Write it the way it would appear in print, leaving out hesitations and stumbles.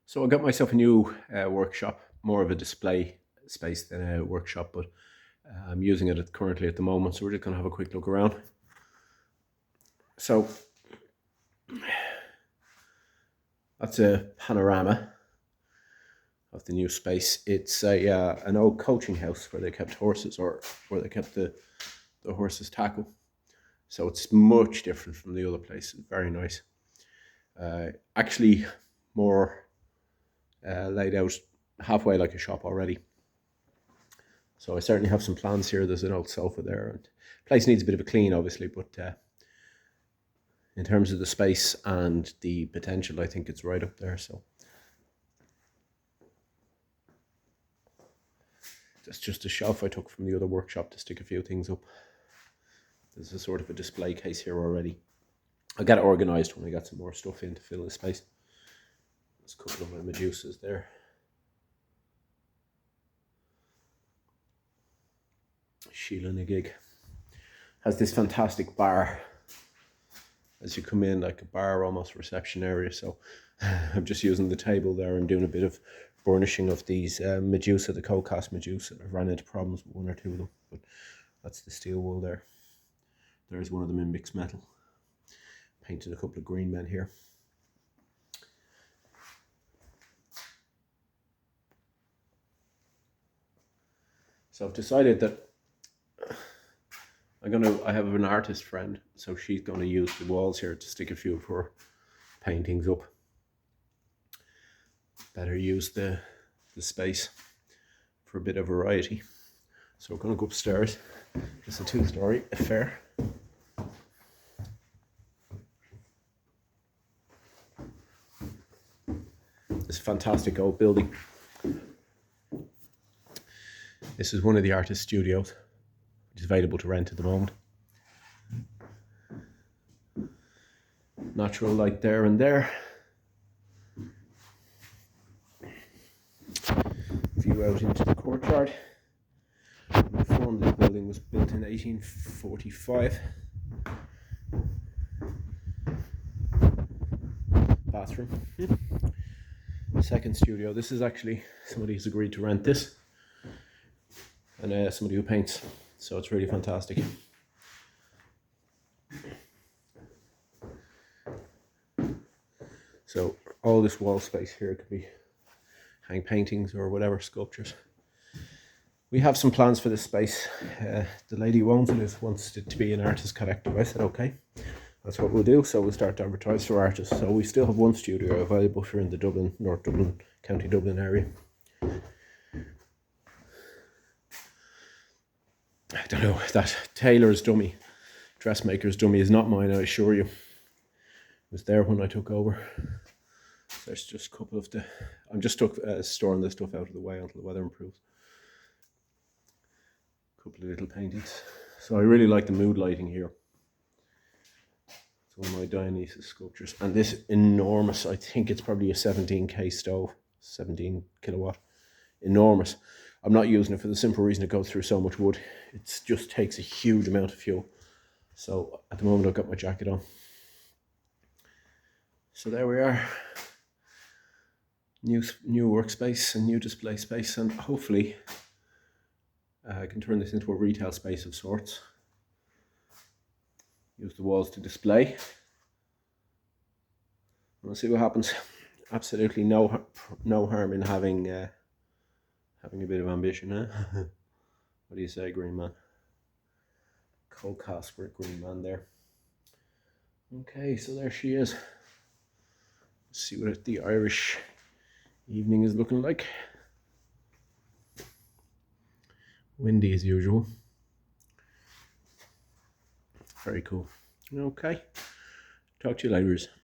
So I got myself a new workshop, more of a display space than a workshop, but I'm using it currently at the moment. So we're just going to have a quick look around. So that's a panorama of the new space. It's an old coaching house where they kept horses, or where they kept the horses tackle. So it's much different from the other place. It's very nice. Actually, more laid out halfway like a shop already. So I certainly have some plans here. There's an old sofa there, and the place needs a bit of a clean, obviously, but in terms of the space and the potential, I think it's right up there. So that's just a shelf I took from the other workshop to stick a few things up. There's a sort of a display case here already. I'll get it organised when I get some more stuff in to fill the space. There's a couple of my Medusas there. Sheila Nagig has this fantastic bar as you come in, like a bar, almost reception area. So I'm just using the table there and doing a bit of burnishing of these Medusa, the cold cast Medusa. I've run into problems with one or two of them, but that's the steel wool there. There's one of them in mixed metal. Painted a couple of green men here. So I've decided that I have an artist friend, so she's going to use the walls here to stick a few of her paintings up. Better use the space for a bit of variety. So we're going to go upstairs. It's a 2-story affair. This fantastic old building. This is one of the artist studios, which is available to rent at the moment. Natural light there and there. View out into the courtyard. I'm informed this building was built in 1845. Bathroom. Second studio. This is actually somebody who's agreed to rent this, and somebody who paints. So it's really fantastic. So all this wall space here could be hang paintings or whatever, sculptures. We have some plans for this space. The lady who owns it wants it to be an artist collective. I said, okay, that's what we'll do. So we'll start to advertise for artists. So we still have one studio available if you're in the Dublin, North Dublin, County Dublin area. I don't know, that tailor's dummy, dressmaker's dummy is not mine, I assure you. It was there when I took over. There's just a couple of I'm just storing this stuff out of the way until the weather improves. A couple of little paintings. So I really like the mood lighting here. It's one of my Dionysus sculptures. And this enormous, I think it's probably a 17K stove, 17 kilowatt, enormous. I'm not using it for the simple reason it goes through so much wood. It just takes a huge amount of fuel. So at the moment I've got my jacket on. So there we are. New workspace and new display space, and hopefully I can turn this into a retail space of sorts. Use the walls to display. We'll see what happens. Absolutely no harm in having a bit of ambition, huh? What do you say, Green Man? Cold cast Green Man there. Okay, so there she is. Let's see what the Irish evening is looking like. Windy as usual. Very cool. Okay. Talk to you later.